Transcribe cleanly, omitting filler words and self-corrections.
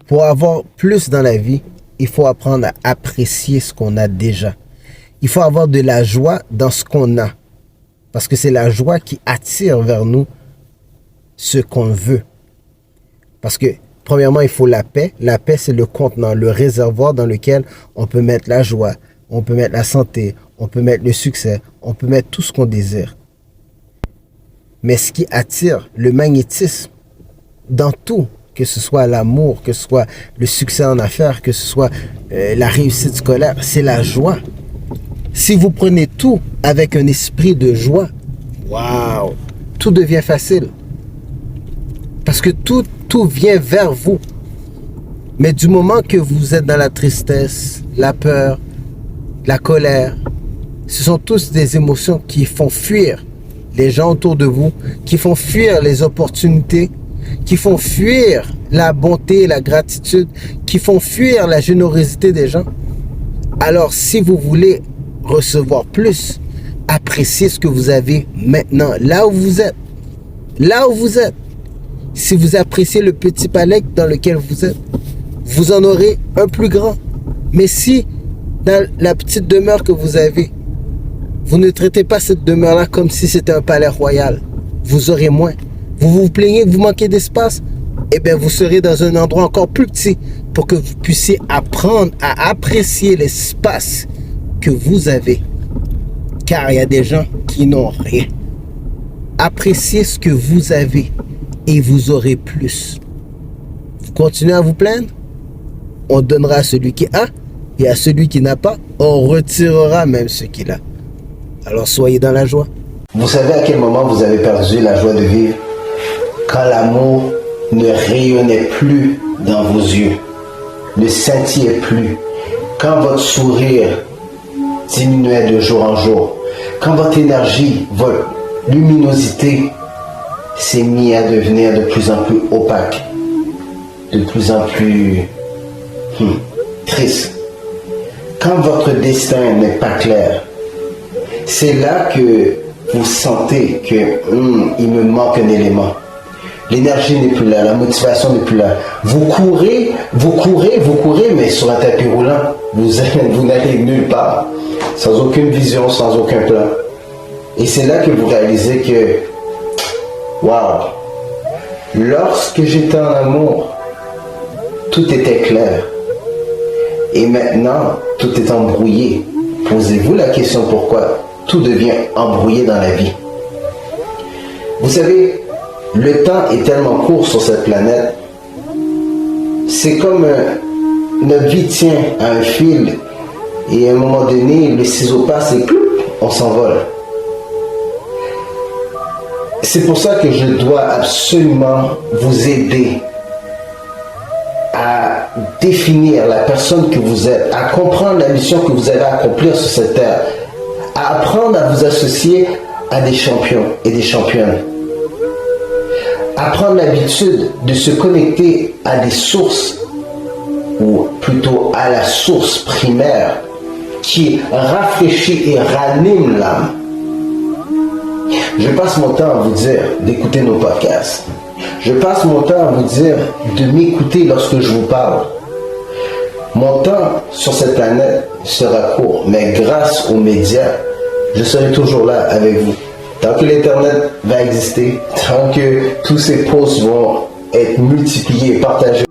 Pour avoir plus dans la vie, il faut apprendre à apprécier ce qu'on a déjà. Il faut avoir de la joie dans ce qu'on a. Parce que c'est la joie qui attire vers nous ce qu'on veut. Parce que, premièrement, il faut la paix. La paix, c'est le contenant, le réservoir dans lequel on peut mettre la joie, on peut mettre la santé, on peut mettre le succès, on peut mettre tout ce qu'on désire. Mais ce qui attire le magnétisme dans tout, que ce soit l'amour, que ce soit le succès en affaires, que ce soit la réussite scolaire, c'est la joie. Si vous prenez tout avec un esprit de joie, waouh, tout devient facile. Parce que tout vient vers vous. Mais du moment que vous êtes dans la tristesse, la peur, la colère, ce sont tous des émotions qui font fuir les gens autour de vous, qui font fuir les opportunités, qui font fuir la bonté, la gratitude, qui font fuir la générosité des gens. Alors, si vous voulez recevoir plus, appréciez ce que vous avez maintenant, là où vous êtes. Là où vous êtes. Si vous appréciez le petit palais dans lequel vous êtes, vous en aurez un plus grand. Mais si, dans la petite demeure que vous avez, vous ne traitez pas cette demeure-là comme si c'était un palais royal, vous aurez moins. Vous vous plaignez que vous manquez d'espace, eh bien vous serez dans un endroit encore plus petit pour que vous puissiez apprendre à apprécier l'espace que vous avez. Car il y a des gens qui n'ont rien. Appréciez ce que vous avez et vous aurez plus. Vous continuez à vous plaindre, on donnera à celui qui a, et à celui qui n'a pas, on retirera même ce qu'il a. Alors soyez dans la joie. Vous savez à quel moment vous avez perdu la joie de vivre? Quand l'amour ne rayonnait plus dans vos yeux, ne scintillait plus, quand votre sourire diminuait de jour en jour, quand votre énergie, votre luminosité s'est mise à devenir de plus en plus opaque, de plus en plus triste, quand votre destin n'est pas clair, c'est là que vous sentez que il me manque un élément. L'énergie n'est plus là, la motivation n'est plus là. Vous courez, mais sur un tapis roulant, vous n'allez nulle part, sans aucune vision, sans aucun plan. Et c'est là que vous réalisez que, waouh, lorsque j'étais en amour, tout était clair. Et maintenant, tout est embrouillé. Posez-vous la question pourquoi tout devient embrouillé dans la vie. Vous savez, le temps est tellement court sur cette planète. C'est comme notre vie tient à un fil et à un moment donné, le ciseau passe et on s'envole. C'est pour ça que je dois absolument vous aider à définir la personne que vous êtes, à comprendre la mission que vous allez accomplir sur cette terre, à apprendre à vous associer à des champions et des championnes, à prendre l'habitude de se connecter à des sources, ou plutôt à la source primaire qui rafraîchit et ranime l'âme. Je passe mon temps à vous dire d'écouter nos podcasts. Je passe mon temps à vous dire de m'écouter lorsque je vous parle. Mon temps sur cette planète sera court, mais grâce aux médias, je serai toujours là avec vous. Tant que l'Internet va exister, tant que tous ces posts vont être multipliés et partagés